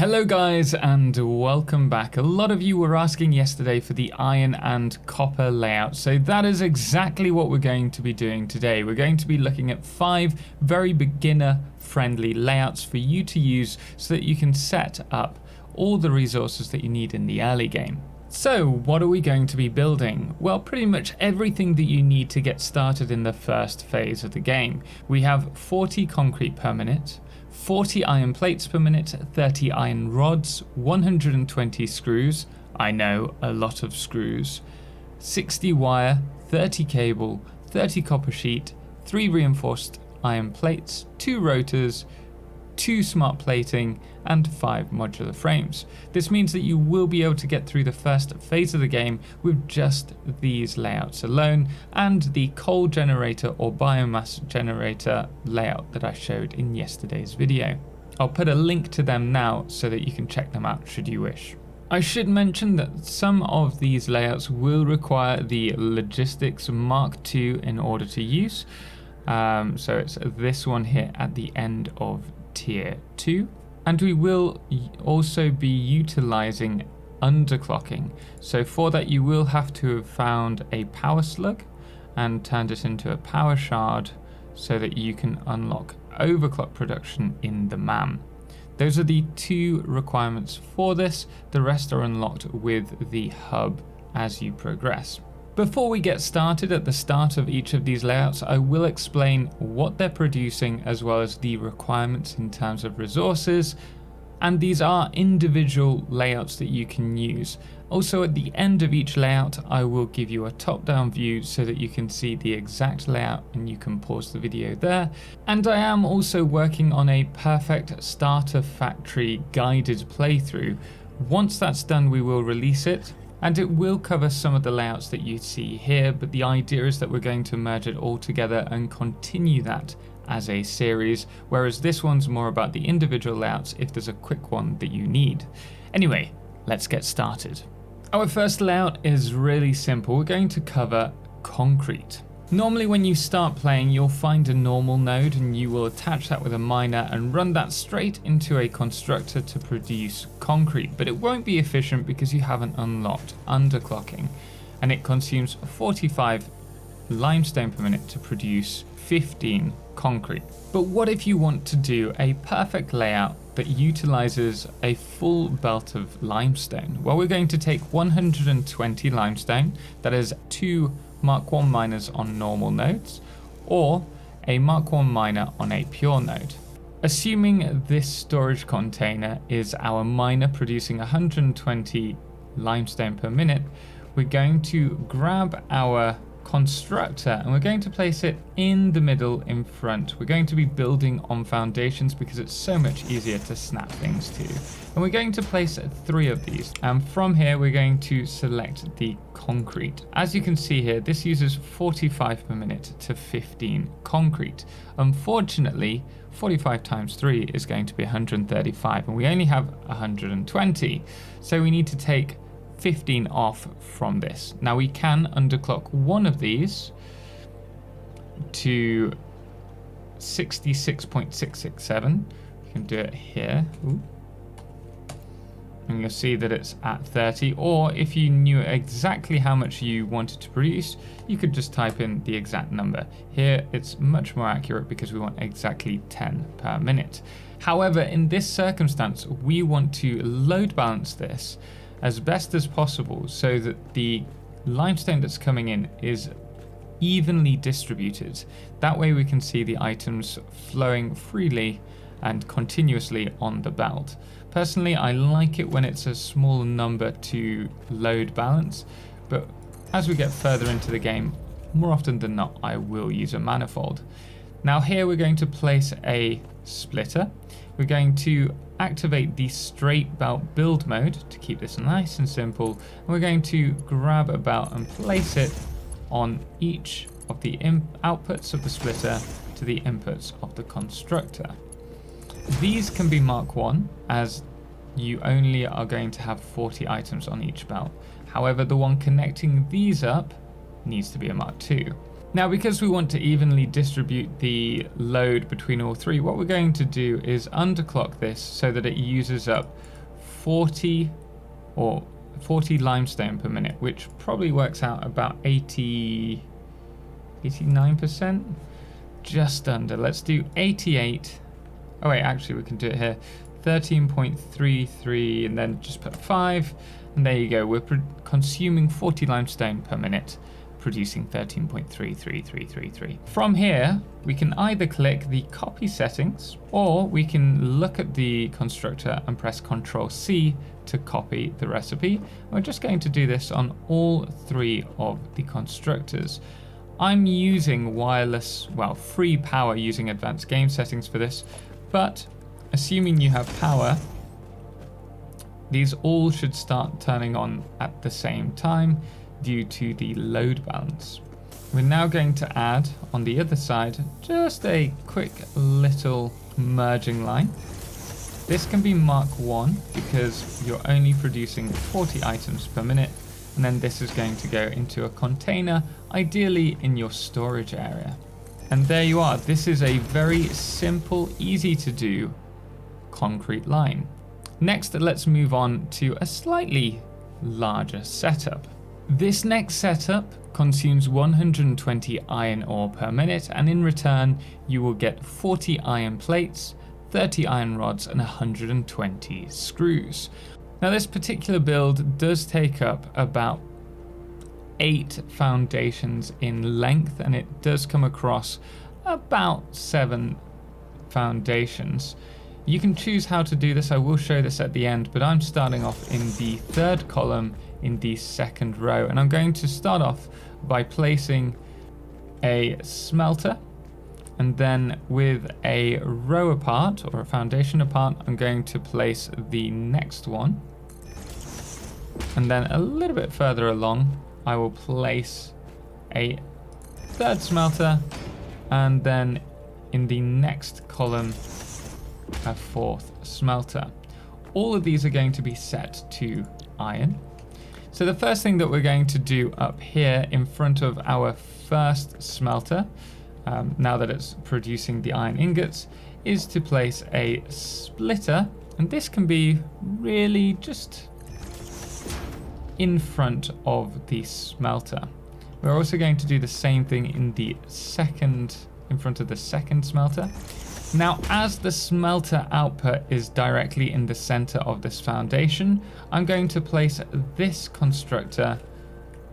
Hello guys and welcome back. A lot of you were asking yesterday for the iron and copper layout, so that is exactly what we're going to be doing today. We're going to be looking at 5 very beginner friendly layouts for you to use so that you can set up all the resources that you need in the early game. So what are we going to be building? Well, pretty much everything that you need to get started in the first phase of the game. We have 40 concrete per minute, 40 iron plates per minute, 30 iron rods, 120 screws, I know, a lot of screws, 60 wire, 30 cable, 30 copper sheet, 3 reinforced iron plates, 2 rotors, 2 smart plating, and 5 modular frames. This means that you will be able to get through the first phase of the game with just these layouts alone and the coal generator or biomass generator layout that I showed in yesterday's video. I'll put a link to them now so that you can check them out should you wish. I should mention that some of these layouts will require the Logistics Mark II in order to use. So it's this one here at the end of Tier 2. And we will also be utilizing underclocking. So for that you will have to have found a power slug and turned it into a power shard so that you can unlock overclock production in the MAM. Those are the 2 requirements for this. The rest are unlocked with the hub as you progress. Before we get started, at the start of each of these layouts, I will explain what they're producing as well as the requirements in terms of resources, and these are individual layouts that you can use. Also at the end of each layout, I will give you a top-down view so that you can see the exact layout and you can pause the video there. And I am also working on a perfect starter factory guided playthrough. Once that's done, we will release it. And it will cover some of the layouts that you see here, but the idea is that we're going to merge it all together and continue that as a series, whereas this one's more about the individual layouts if there's a quick one that you need. Anyway, let's get started. Our first layout is really simple. We're going to cover concrete. Normally when you start playing, you'll find a normal node and you will attach that with a miner and run that straight into a constructor to produce concrete, but it won't be efficient because you haven't unlocked underclocking, and it consumes 45 limestone per minute to produce 15 concrete. But what if you want to do a perfect layout that utilizes a full belt of limestone? Well, we're going to take 120 limestone, that is 2 Mark 1 miners on normal nodes, or a Mark 1 miner on a pure node. Assuming this storage container is our miner producing 120 limestone per minute, we're going to grab our constructor and we're going to place it in the middle in front. We're going to be building on foundations because it's so much easier to snap things to. And we're going to place 3 of these, and from here we're going to select the concrete. As you can see here, this uses 45 per minute to 15 concrete. Unfortunately, 45 times 3 is going to be 135 and we only have 120, so we need to take 15 off from this. Now we can underclock one of these to 66.667. You can do it here. Ooh. And you'll see that it's at 30, or if you knew exactly how much you wanted to produce, you could just type in the exact number. Here it's much more accurate because we want exactly 10 per minute. However, in this circumstance, we want to load balance this as best as possible so that the limestone that's coming in is evenly distributed. That way we can see the items flowing freely and continuously on the belt. Personally, I like it when it's a small number to load balance, but as we get further into the game, more often than not, I will use a manifold. Now here we're going to place a splitter. We're going to activate the straight belt build mode to keep this nice and simple. And we're going to grab a belt and place it on each of the outputs of the splitter to the inputs of the constructor. These can be Mark 1 as you only are going to have 40 items on each belt. However, the one connecting these up needs to be a Mark 2. Now, because we want to evenly distribute the load between all three, what we're going to do is underclock this so that it uses up 40 limestone per minute, which probably works out about 89%, just under. Let's do 88. Oh wait, actually we can do it here. 13.33 and then just put 5, and there you go. We're consuming 40 limestone per minute, producing 13.33333. From here, we can either click the copy settings, or we can look at the constructor and press Ctrl-C to copy the recipe. We're just going to do this on all three of the constructors. I'm using free power using advanced game settings for this, but assuming you have power, these all should start turning on at the same time due to the load balance. We're now going to add on the other side just a quick little merging line. This can be Mark 1 because you're only producing 40 items per minute, and then this is going to go into a container, ideally in your storage area. And there you are. This is a very simple, easy to do concrete line. Next, let's move on to a slightly larger setup. This next setup consumes 120 iron ore per minute, and in return you will get 40 iron plates, 30 iron rods and 120 screws. Now this particular build does take up about 8 foundations in length, and it does come across about 7 foundations. You can choose how to do this. I will show this at the end, but I'm starting off in the third column in the second row, and I'm going to start off by placing a smelter, and then with a row apart or a foundation apart, I'm going to place the next one, and then a little bit further along I will place a third smelter, and then in the next column a fourth smelter. All of these are going to be set to iron. So the first thing that we're going to do up here in front of our first smelter, now that it's producing the iron ingots, is to place a splitter, and this can be really just in front of the smelter. We're also going to do the same thing in front of the second smelter. Now, as the smelter output is directly in the center of this foundation, I'm going to place this constructor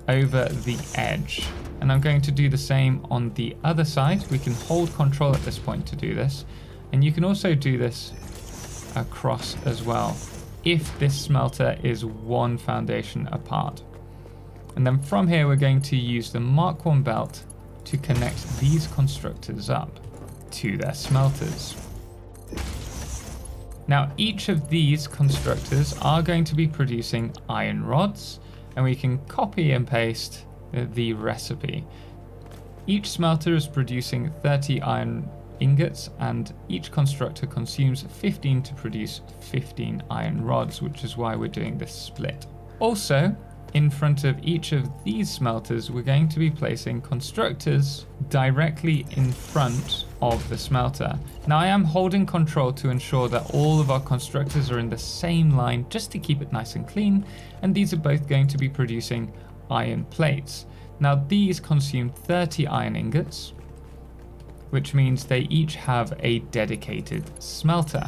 over the edge. And I'm going to do the same on the other side. We can hold Control at this point to do this. And you can also do this across as well, if this smelter is one foundation apart. And then from here, we're going to use the Mark 1 belt to connect these constructors up to their smelters. Now, each of these constructors are going to be producing iron rods, and we can copy and paste the recipe. Each smelter is producing 30 iron ingots, and each constructor consumes 15 to produce 15 iron rods, which is why we're doing this split. Also, in front of each of these smelters, we're going to be placing constructors directly in front of the smelter. Now, I am holding Control to ensure that all of our constructors are in the same line, just to keep it nice and clean, and these are both going to be producing iron plates. Now, these consume 30 iron ingots, which means they each have a dedicated smelter.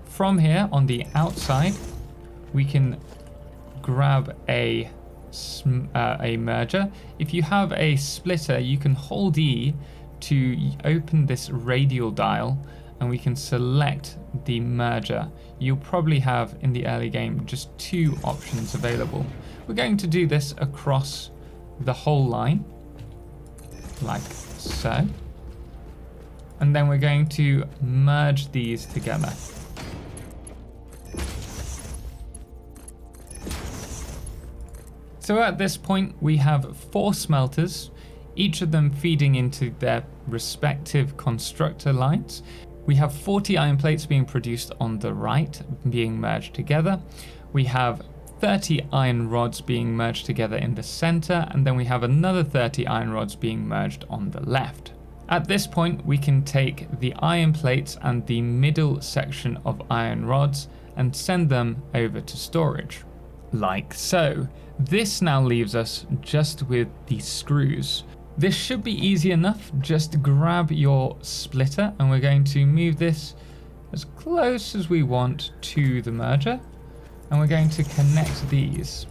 From here, on the outside, we can grab a merger. If you have a splitter, you can hold E to open this radial dial, and we can select the merger. You'll probably have in the early game just 2 options available. We're going to do this across the whole line, like so. And then we're going to merge these together. So at this point, we have 4 smelters, each of them feeding into their respective constructor lines. We have 40 iron plates being produced on the right, being merged together. We have 30 iron rods being merged together in the center, and then we have another 30 iron rods being merged on the left. At this point, we can take the iron plates and the middle section of iron rods and send them over to storage, like so. This now leaves us just with the screws. This should be easy enough. Just grab your splitter and we're going to move this as close as we want to the merger, and we're going to connect these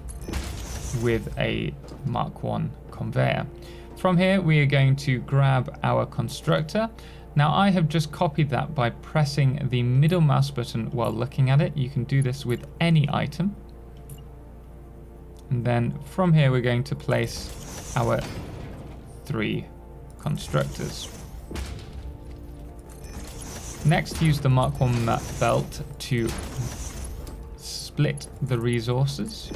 with a Mark 1 conveyor. From here, we are going to grab our constructor. Now, I have just copied that by pressing the middle mouse button while looking at it. You can do this with any item. And then from here, we're going to place our 3 constructors. Next, use the Mark 1 belt to split the resources,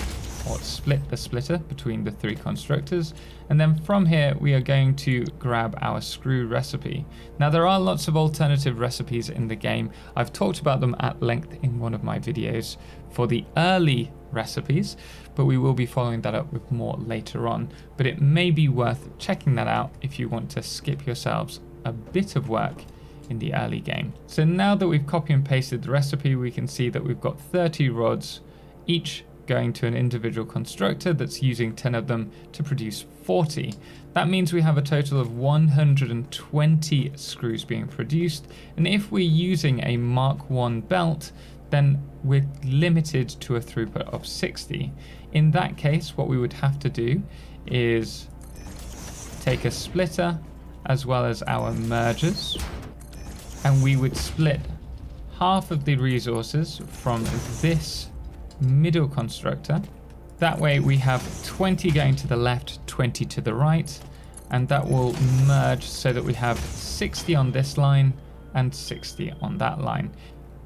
or split the splitter between the 3 constructors. And then from here, we are going to grab our screw recipe. Now, there are lots of alternative recipes in the game. I've talked about them at length in one of my videos for the early recipes, but we will be following that up with more later on. But it may be worth checking that out if you want to skip yourselves a bit of work in the early game. So now that we've copy and pasted the recipe, we can see that we've got 30 rods, each going to an individual constructor that's using 10 of them to produce 40. That means we have a total of 120 screws being produced, and if we're using a Mark 1 belt, then we're limited to a throughput of 60. In that case, what we would have to do is take a splitter as well as our mergers, and we would split half of the resources from this middle constructor. That way we have 20 going to the left, 20 to the right, and that will merge so that we have 60 on this line and 60 on that line.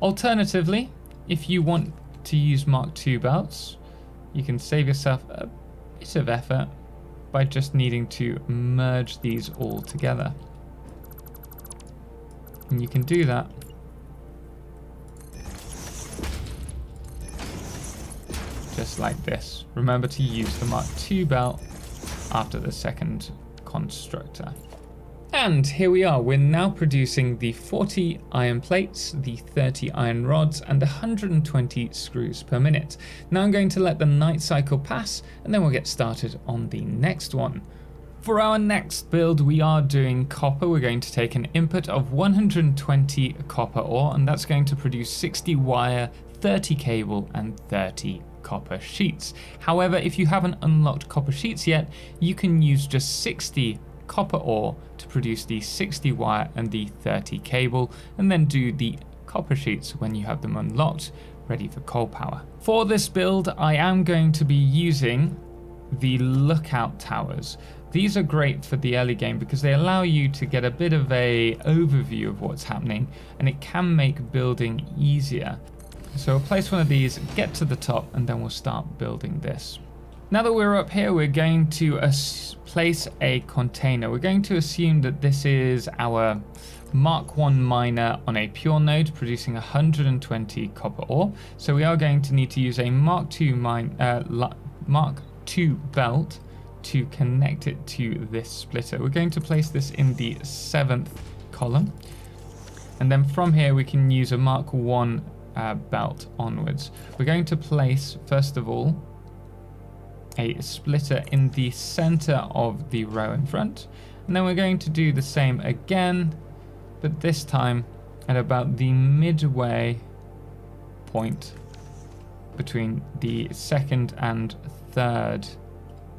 Alternatively, if you want to use Mark II belts, you can save yourself a bit of effort by just needing to merge these all together. And you can do that just like this. Remember to use the Mark II belt after the second constructor. And here we are, we're now producing the 40 iron plates, the 30 iron rods, and 120 screws per minute. Now I'm going to let the night cycle pass, and then we'll get started on the next one. For our next build, we are doing copper. We're going to take an input of 120 copper ore, and that's going to produce 60 wire, 30 cable, and 30 copper sheets. However, if you haven't unlocked copper sheets yet, you can use just 60 copper ore to produce the 60 wire and the 30 cable, and then do the copper sheets when you have them unlocked, ready for coal power. For this build, I am going to be using the lookout towers. These are great for the early game because they allow you to get a bit of a overview of what's happening, and it can make building easier. So we'll place one of these, get to the top, and then we'll start building this. Now that we're up here, we're going to place a container. We're going to assume that this is our Mark 1 miner on a pure node producing 120 copper ore. So we are going to need to use a Mark II belt to connect it to this splitter. We're going to place this in the 7th column, and then from here we can use a Mark 1 belt onwards. We're going to place, first of all, a splitter in the center of the row in front, and then we're going to do the same again, but this time at about the midway point between the 2nd and 3rd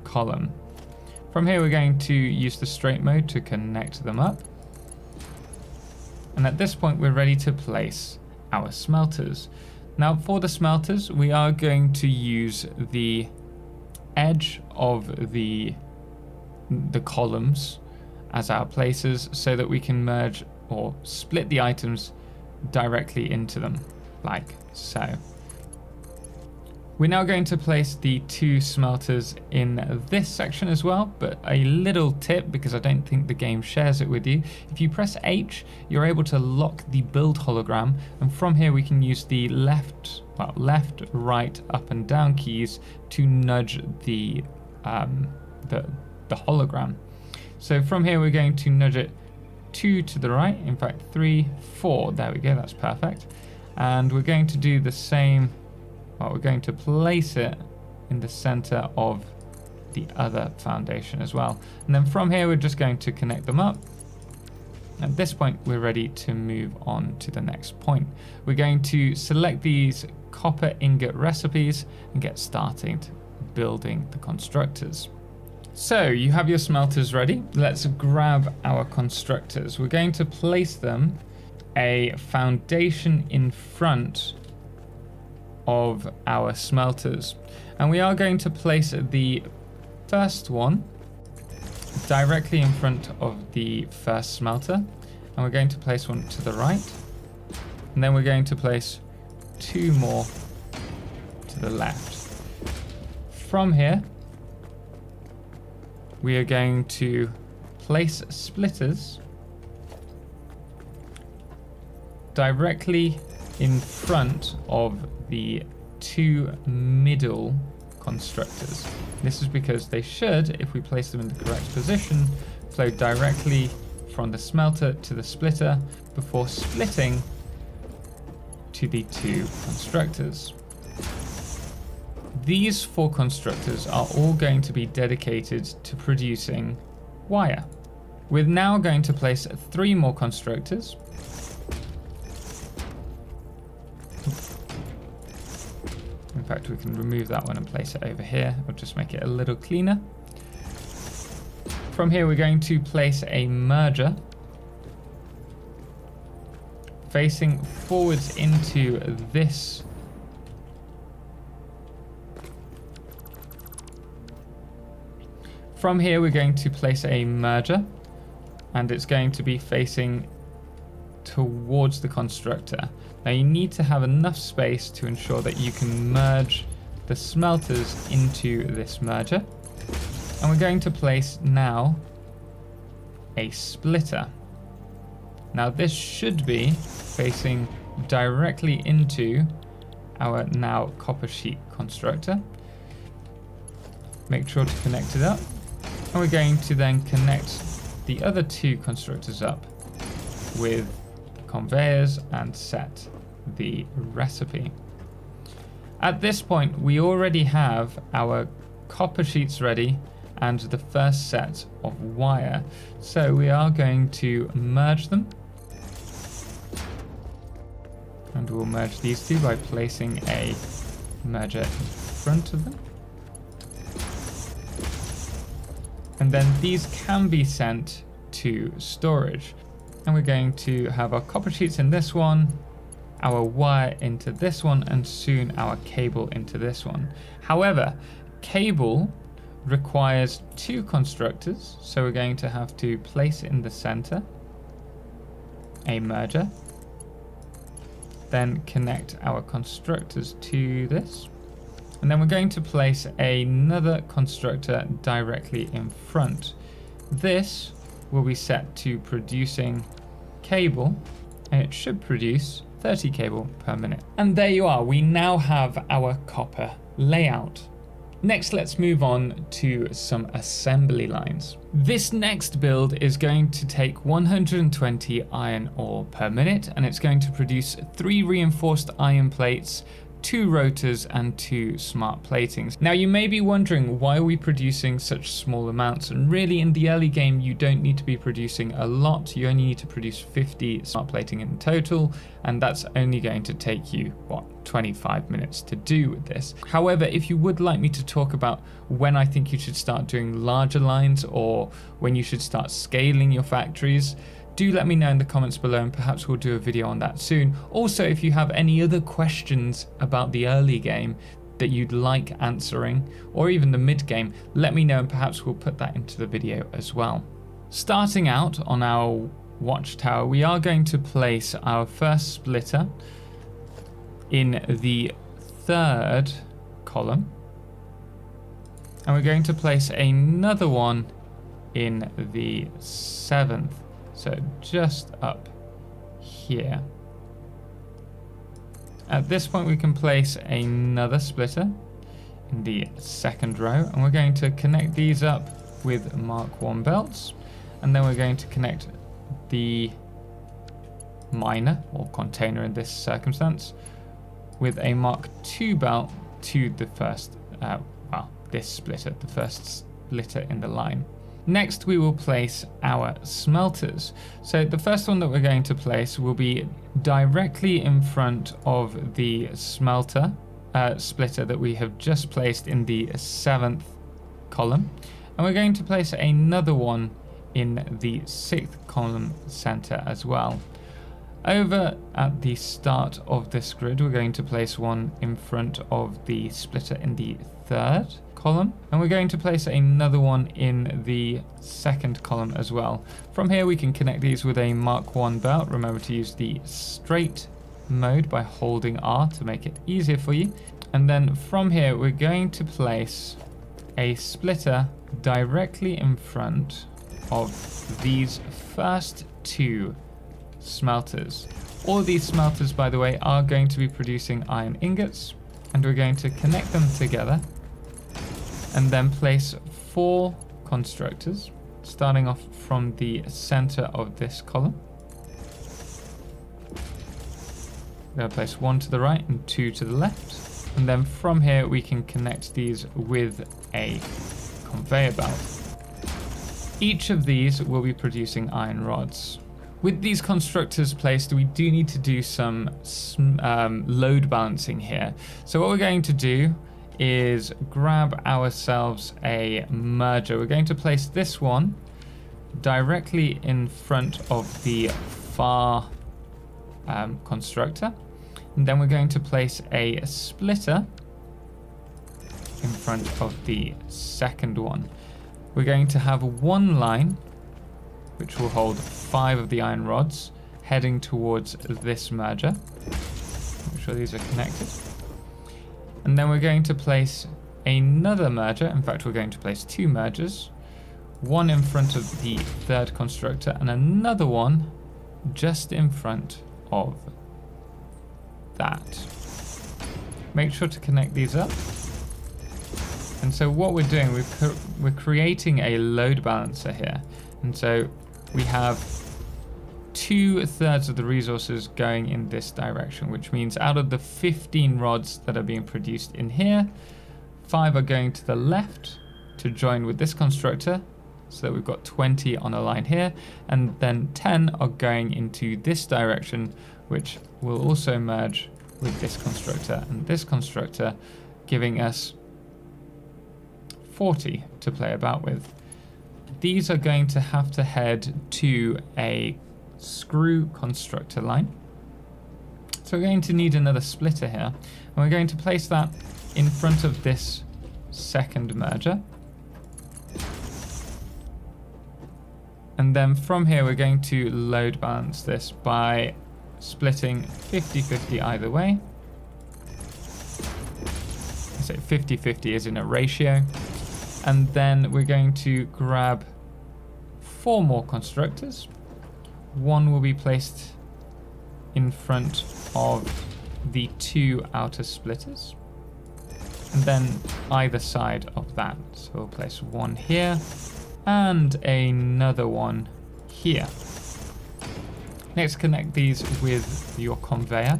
column. From here we're going to use the straight mode to connect them up, and at this point we're ready to place our smelters. Now for the smelters, we are going to use the edge of the columns as our places so that we can merge or split the items directly into them, like so. We're now going to place the 2 smelters in this section as well, but a little tip, because I don't think the game shares it with you. If you press H, you're able to lock the build hologram, and from here we can use the left, right, up and down keys to nudge the hologram. So from here we're going to nudge it 2 to the right, in fact 3, 4, there we go, that's perfect. And we're going to do the same. Well, we're going to place it in the center of the other foundation as well. And then from here, we're just going to connect them up. At this point, we're ready to move on to the next point. We're going to select these copper ingot recipes and get started building the constructors. So you have your smelters ready. Let's grab our constructors. We're going to place them a foundation in front of our smelters, and we are going to place the first one directly in front of the first smelter, and we're going to place one to the right, and then we're going to place 2 more to the left. From here we are going to place splitters directly in front of the 2 middle constructors. This is because they should, if we place them in the correct position, flow directly from the smelter to the splitter before splitting to the 2 constructors. These 4 constructors are all going to be dedicated to producing wire. We're now going to place 3 more constructors. In fact, we can remove that one and place it over here. We'll just make it a little cleaner. From here, we're going to place a merger facing forwards into this. From here, we're going to place a merger, and it's going to be facing towards the constructor. Now you need to have enough space to ensure that you can merge the smelters into this merger. And we're going to place now a splitter. Now this should be facing directly into our now copper sheet constructor. Make sure to connect it up. And we're going to then connect the other 2 constructors up with conveyors and set the recipe. At this point, we already have our copper sheets ready and the first set of wire. So we are going to merge them. And we'll merge these 2 by placing a merger in front of them. And then these can be sent to storage. And we're going to have our copper sheets in this one, our wire into this one, and soon our cable into this one. However, cable requires 2 constructors, so we're going to have to place it in the center, a merger, then connect our constructors to this, and then we're going to place another constructor directly in front. This will be set to producing cable, and it should produce 30 cable per minute. And there you are, we now have our copper layout. Next, let's move on to some assembly lines. This next build is going to take 120 iron ore per minute, and it's going to produce 3 reinforced iron plates, 2 rotors and 2 smart platings. Now you may be wondering, why are we producing such small amounts? And really in the early game you don't need to be producing a lot, you only need to produce 50 smart plating in total, and that's only going to take you, what, 25 minutes to do with this. However, if you would like me to talk about when I think you should start doing larger lines or when you should start scaling your factories, do let me know in the comments below, and perhaps we'll do a video on that soon. Also, if you have any other questions about the early game that you'd like answering, or even the mid game, let me know and perhaps we'll put that into the video as well. Starting out on our watchtower, we are going to place our first splitter in the 3rd column. And we're going to place another one in the 7th. So just up here. At this point we can place another splitter in the 2nd row, and we're going to connect these up with Mark 1 belts, and then we're going to connect the miner, or container in this circumstance, with a Mark 2 belt to the first, this splitter, the first splitter in the line. Next we will place our smelters. So the first one that we're going to place will be directly in front of the smelter splitter that we have just placed in the 7th column, and we're going to place another one in the 6th column center as well. Over at the start of this grid we're going to place one in front of the splitter in the 3rd column, and we're going to place another one in the 2nd column as well. From here we can connect these with a Mark 1 belt. Remember to use the straight mode by holding R to make it easier for you. And then from here we're going to place a splitter directly in front of these first 2 smelters. All of these smelters, by the way, are going to be producing iron ingots, and we're going to connect them together and then place 4 constructors starting off from the center of this column. We're going to place 1 to the right and 2 to the left, and then from here we can connect these with a conveyor belt. Each of these will be producing iron rods. With these constructors placed, we do need to do some load balancing here. So what we're going to do is grab ourselves a merger. We're going to place this one directly in front of the far constructor, and then we're going to place a splitter in front of the 2nd one. We're going to have one line which will hold 5 of the iron rods heading towards this merger. Make sure these are connected. And then we're going to place another merger. In fact, we're going to place 2 mergers. One in front of the 3rd constructor and another one just in front of that. Make sure to connect these up. And so what we're doing, we're creating a load balancer here. And so we have 2/3 of the resources going in this direction, which means out of the 15 rods that are being produced in here, 5 are going to the left to join with this constructor, so that we've got 20 on a line here, and then 10 are going into this direction, which will also merge with this constructor and this constructor, giving us 40 to play about with. These are going to have to head to a screw constructor line. So we're going to need another splitter here, and we're going to place that in front of this 2nd merger. And then from here we're going to load balance this by splitting 50-50 either way. So 50-50 is in a ratio. And then we're going to grab 4 more constructors. One will be placed in front of the 2 outer splitters, and then either side of that. So we'll place 1 here and another one here. Next, connect these with your conveyor,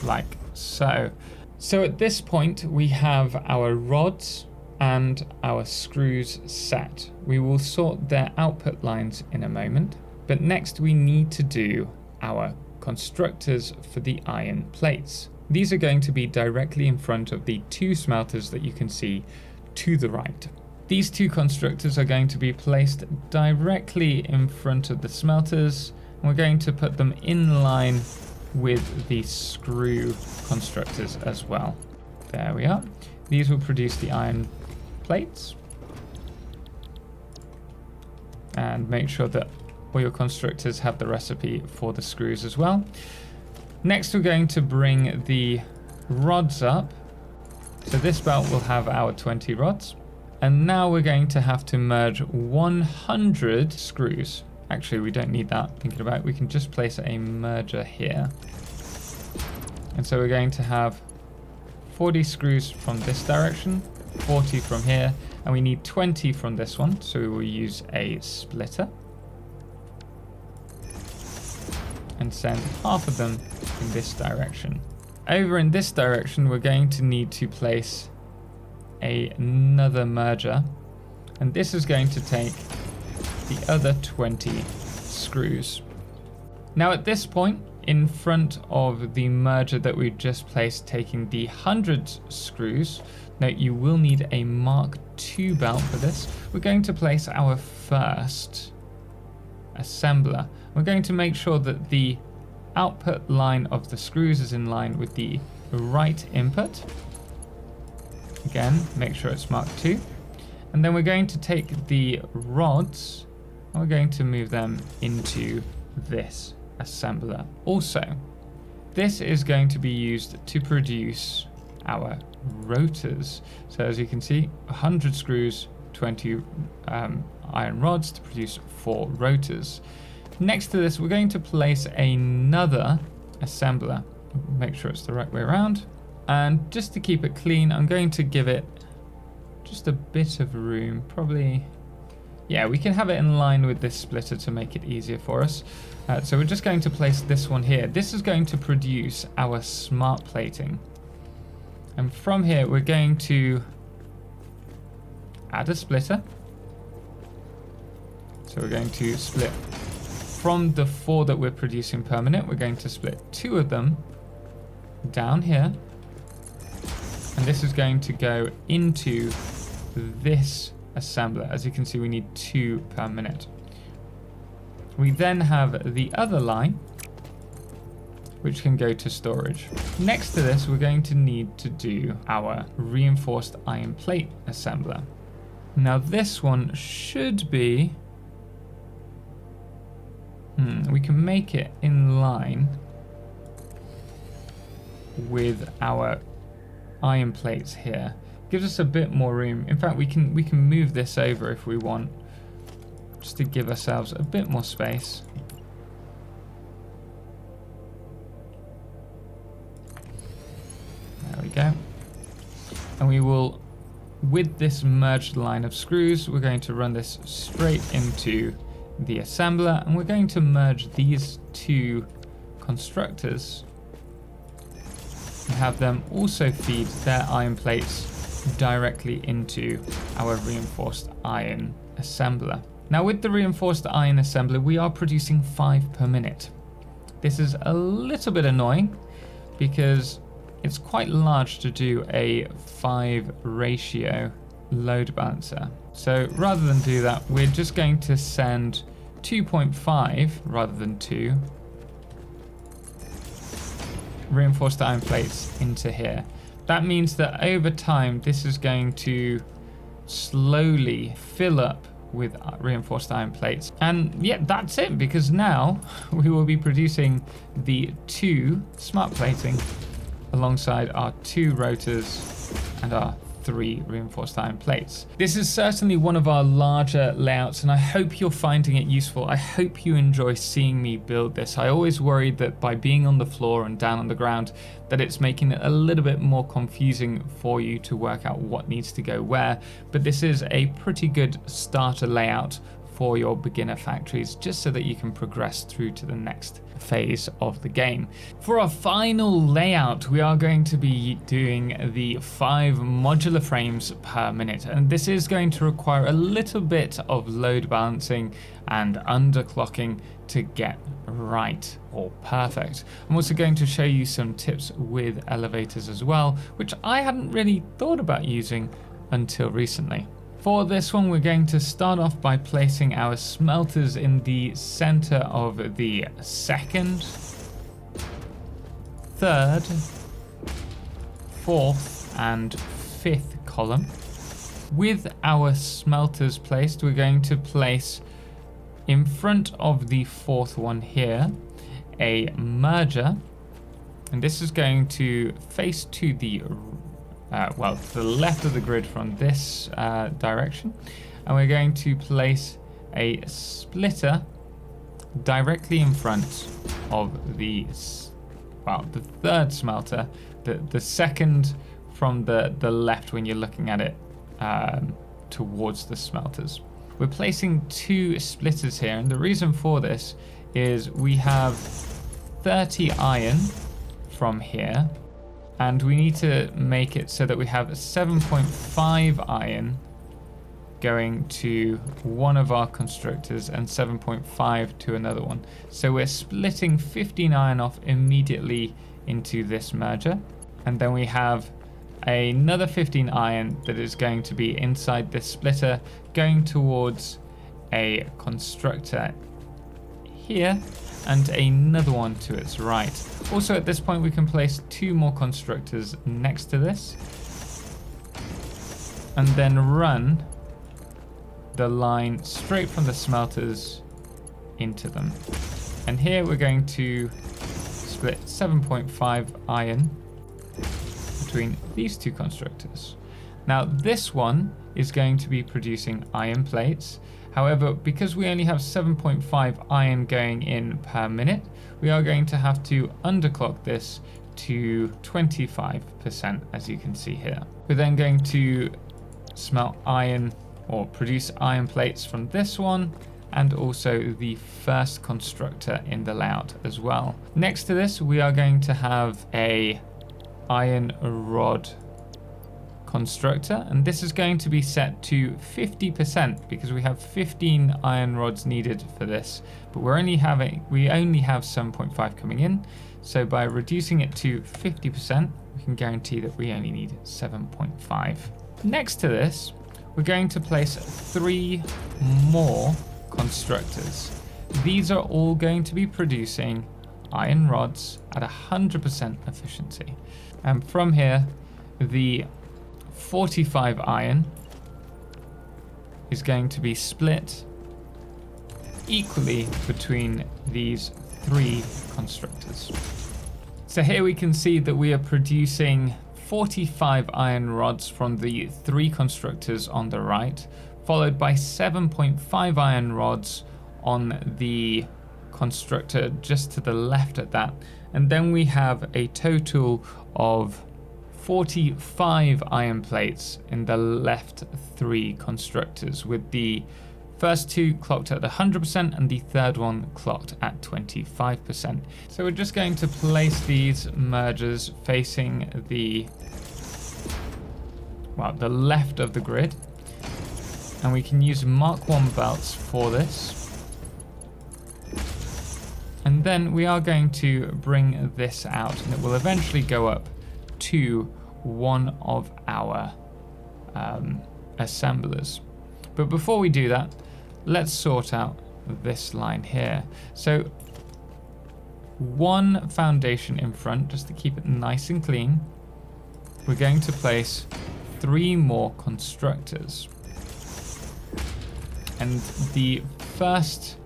like so. So at this point we have our rods and our screws set. We will sort their output lines in a moment, but next we need to do our constructors for the iron plates. These are going to be directly in front of the 2 smelters that you can see to the right. These 2 constructors are going to be placed directly in front of the smelters, and we're going to put them in line with the screw constructors as well. There we are. These will produce the iron plates, and make sure that all your constructors have the recipe for the screws as well. Next we're going to bring the rods up So this belt will have our 20 rods. And now we're going to have to merge 100 screws. Actually, we don't need that, thinking about it. We can just place a merger here. And so we're going to have 40 screws from this direction, 40 from here, and we need 20 from this one. So we will use a splitter and send half of them in this direction. Over in this direction, we're going to need to place another merger, and this is going to take the other 20 screws. Now at this point, in front of the merger that we've just placed, taking the 100 screws, note you will need a Mark II belt for this. We're going to place our first assembler. We're going to make sure that the output line of the screws is in line with the right input. Again, make sure it's Mark II. And then we're going to take the rods and we're going to move them into this assembler. Also, this is going to be used to produce our rotors. So as you can see, 100 screws, 20 iron rods to produce 4 rotors. Next to this, we're going to place another assembler. Make sure it's the right way around. And just to keep it clean, I'm going to give it just a bit of room. Probably, yeah, we can have it in line with this splitter to make it easier for us. So we're just going to place this one here. This is going to produce our smart plating. And from here, we're going to add a splitter. So we're going to split from the 4 that we're producing per minute. We're going to split 2 of them down here. And this is going to go into this assembler. As you can see, we need 2 per minute. We then have the other line, which can go to storage. Next to this, we're going to need to do our reinforced iron plate assembler. Now this one should be, we can make it in line with our iron plates here. Gives us a bit more room. In fact, we can move this over if we want, just to give ourselves a bit more space. There we go. And we will, with this merged line of screws, we're going to run this straight into the assembler, and we're going to merge these 2 constructors and have them also feed their iron plates directly into our reinforced iron assembler. Now with the reinforced iron assembler, we are producing 5 per minute. This is a little bit annoying because it's quite large to do a 5 ratio load balancer. So rather than do that, we're just going to send 2.5 rather than 2 reinforced iron plates into here. That means that over time, this is going to slowly fill up with reinforced iron plates. And yeah, that's it, because now we will be producing the 2 smart plating alongside our 2 rotors and our 3 reinforced iron plates. This is certainly one of our larger layouts, and I hope you're finding it useful. I hope you enjoy seeing me build this. I always worried that by being on the floor and down on the ground, that it's making it a little bit more confusing for you to work out what needs to go where, but this is a pretty good starter layout for your beginner factories, just so that you can progress through to the next phase of the game. For our final layout, we are going to be doing the 5 modular frames per minute, and this is going to require a little bit of load balancing and underclocking to get right or perfect. I'm also going to show you some tips with elevators as well, which I hadn't really thought about using until recently. For this one, we're going to start off by placing our smelters in the center of the 2nd, 3rd, 4th, and 5th column. With our smelters placed, we're going to place in front of the 4th one here a merger, and this is going to face to the well, to the left of the grid from this direction. And we're going to place a splitter directly in front of the third smelter, the second from the left when you're looking at it towards the smelters. We're placing 2 splitters here, and the reason for this is we have 30 iron from here, and we need to make it so that we have 7.5 iron going to one of our constructors and 7.5 to another one. So we're splitting 15 iron off immediately into this merger, and then we have another 15 iron that is going to be inside this splitter going towards a constructor here and another one to its right. Also at this point we can place 2 more constructors next to this and then run the line straight from the smelters into them. And here we're going to split 7.5 iron between these 2 constructors. Now this one is going to be producing iron plates. However, because we only have 7.5 iron going in per minute, we are going to have to underclock this to 25%, as you can see here. We're then going to smelt iron or produce iron plates from this one and also the first constructor in the layout as well. Next to this, we are going to have a iron rod constructor, and this is going to be set to 50% because we have 15 iron rods needed for this, but we only have 7.5 coming in. So by reducing it to 50%, we can guarantee that we only need 7.5. Next to this, we're going to place 3 more constructors. These are all going to be producing iron rods at 100% efficiency. And from here, the 45 iron is going to be split equally between these 3 constructors. So here we can see that we are producing 45 iron rods from the 3 constructors on the right, followed by 7.5 iron rods on the constructor just to the left at that. And then we have a total of 45 iron plates in the left 3 constructors, with the first 2 clocked at 100% and the third one clocked at 25%. So we're just going to place these mergers facing the left of the grid, and we can use Mark 1 belts for this. And then we are going to bring this out, and it will eventually go up to one of our assemblers. But before we do that, let's sort out this line here. So 1 foundation in front, just to keep it nice and clean. We're going to place 3 more constructors. And the first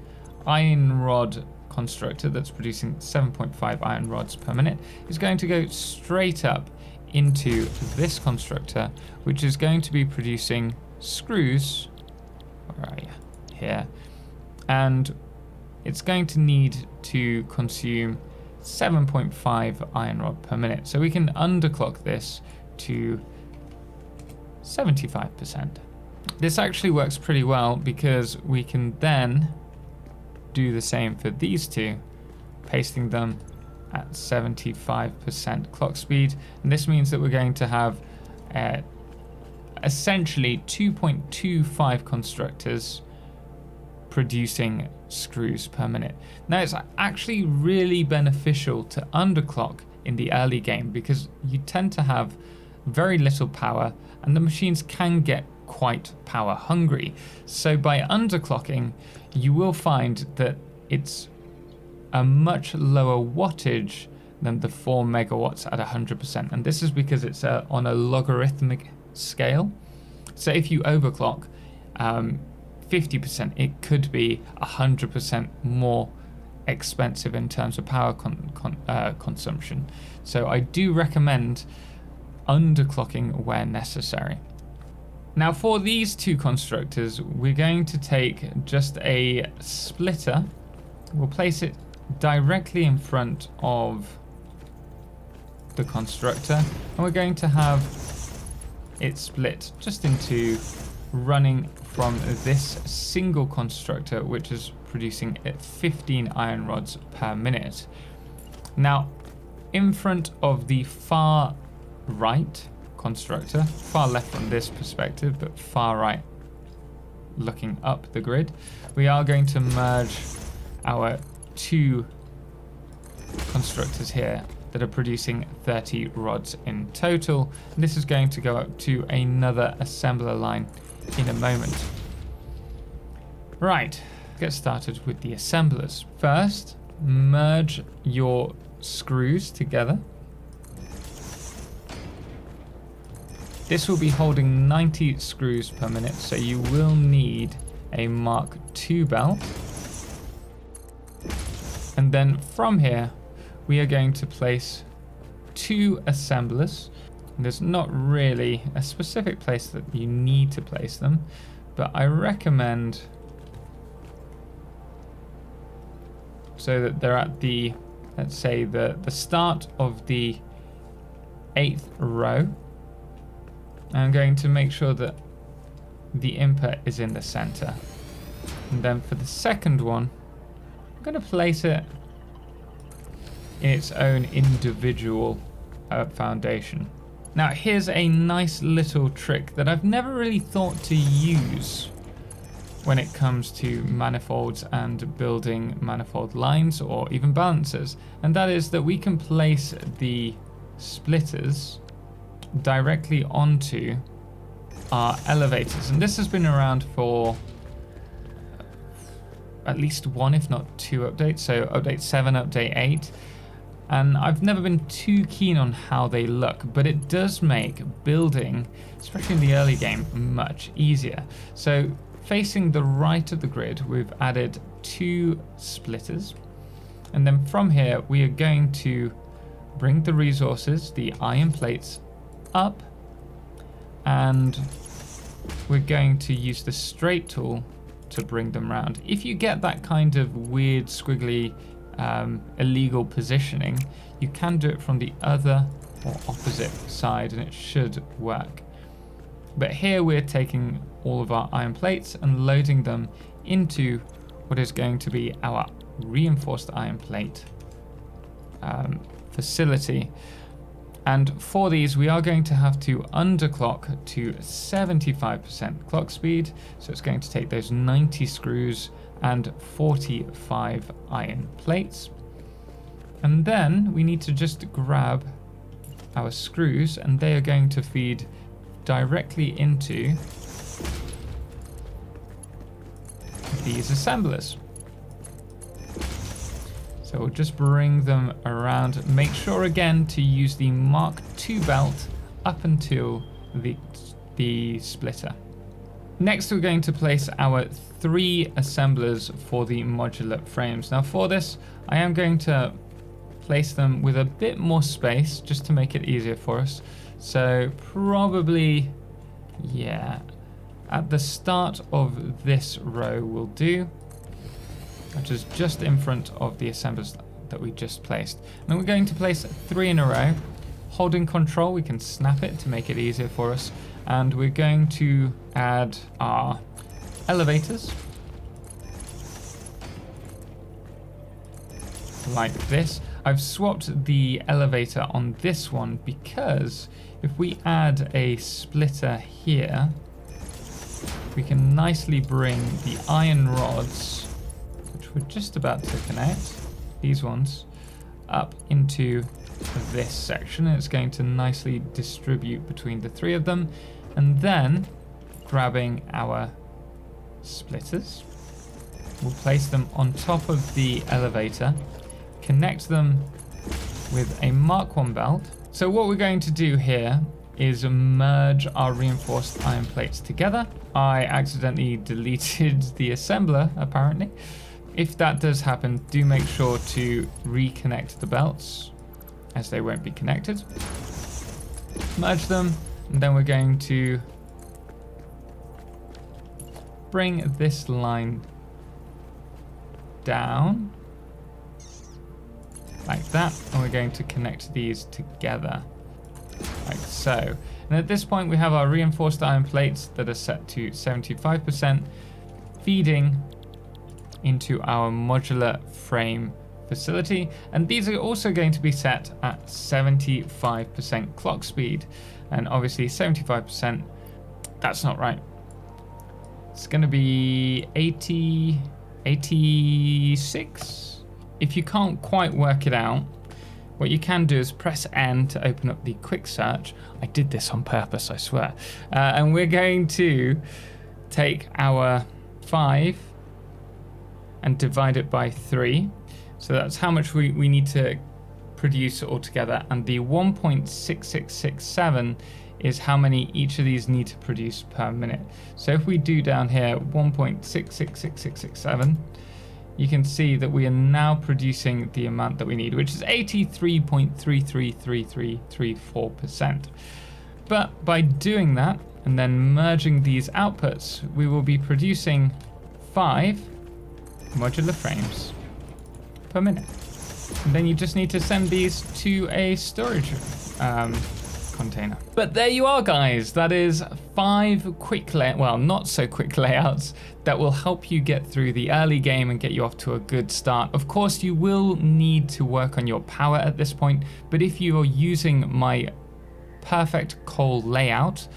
iron rod constructor that's producing 7.5 iron rods per minute is going to go straight up into this constructor, which is going to be producing screws. Where are you? Here. And it's going to need to consume 7.5 iron rod per minute. So we can underclock this to 75%. This actually works pretty well because we can then do the same for these 2, pasting them at 75% clock speed. And this means that we're going to have essentially 2.25 constructors producing screws per minute. Now it's actually really beneficial to underclock in the early game because you tend to have very little power and the machines can get quite power hungry. So by underclocking, you will find that it's a much lower wattage than the 4 megawatts at 100%. And this is because it's on a logarithmic scale. So if you overclock 50%, it could be 100% more expensive in terms of power consumption. So I do recommend underclocking where necessary. Now for these two constructors, we're going to take just a splitter. We'll place it directly in front of the constructor, and we're going to have it split just into running from this single constructor, which is producing 15 iron rods per minute. Now, in front of the far right constructor, far left from this perspective, but far right looking up the grid, we are going to merge our two constructors here that are producing 30 rods in total. And this is going to go up to another assembler line in a moment. Right, get started with the assemblers. First, merge your screws together. This will be holding 90 screws per minute, so you will need a Mark II belt. And then from here, we are going to place two assemblers. There's not really a specific place that you need to place them, but I recommend so that they're at the, let's say, the start of the 8th row. I'm going to make sure that the input is in the center. And then for the second one, I'm going to place it in its own individual foundation. Now here's a nice little trick that I've never really thought to use when it comes to manifolds and building manifold lines or even balancers, and that is that we can place the splitters directly onto our elevators. And this has been around for at least one, if not two updates, so update 7, update 8. And I've never been too keen on how they look, but it does make building, especially in the early game, much easier. So facing the right of the grid, we've added two splitters. And then from here, we are going to bring the resources, the iron plates, up. And we're going to use the straight tool to bring them round. If you get that kind of weird, squiggly, illegal positioning, you can do it from the other or opposite side and it should work. But here we're taking all of our iron plates and loading them into what is going to be our reinforced iron plate facility. And for these, we are going to have to underclock to 75% clock speed. So it's going to take those 90 screws and 45 iron plates. And then we need to just grab our screws, and they are going to feed directly into these assemblers. So we'll just bring them around. Make sure again to use the Mark II belt up until the splitter. Next, we're going to place our 3 assemblers for the modular frames. Now for this, I am going to place them with a bit more space just to make it easier for us. So probably, yeah, at the start of this row will do, which is just in front of the assemblers that we just placed. And we're going to place 3 in a row. Holding control, we can snap it to make it easier for us. And we're going to add our elevators like this. I've swapped the elevator on this one because if we add a splitter here, we can nicely bring the iron rods, which we're just about to connect, these ones, up into this section, and it's going to nicely distribute between the 3 of them. And then grabbing our splitters, we'll place them on top of the elevator, connect them with a Mark I belt. So what we're going to do here is merge our reinforced iron plates together. I accidentally deleted the assembler, apparently. If that does happen, do make sure to reconnect the belts, as they won't be connected. merge them, and then we're going to bring this line down like that, and we're going to connect these together like so. And at this point we have our reinforced iron plates that are set to 75%, feeding into our modular frame facility, and these are also going to be set at 75% clock speed. And obviously 75%, that's not right. It's going to be 86. If you can't quite work it out, what you can do is press N to open up the quick search. I did this on purpose, I swear. And we're going to take our 5 and divide it by 3. So that's how much we need to produce altogether. And the 1.6667 is how many each of these need to produce per minute. So if we do down here 1.666667, you can see that we are now producing the amount that we need, which is 83.333334%. But by doing that and then merging these outputs, we will be producing 5 modular frames per minute. And then you just need to send these to a storage container. But there you are, guys. That is 5 quick not so quick layouts that will help you get through the early game and get you off to a good start. Of course, you will need to work on your power at this point, but if you are using my perfect coal layout,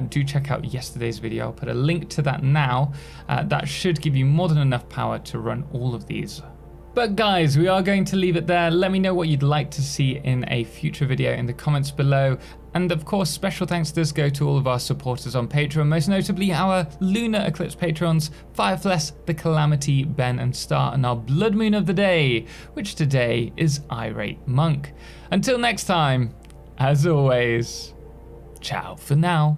do check out yesterday's video. I'll put a link to that now. That should give you more than enough power to run all of these. But guys, we are going to leave it there. Let me know what you'd like to see in a future video in the comments below. And of course, special thanks does go to all of our supporters on Patreon, most notably our Lunar Eclipse patrons, Firefless, The Calamity, Ben and Star, and our Blood Moon of the Day, which today is Irate Monk. Until next time, as always, ciao for now.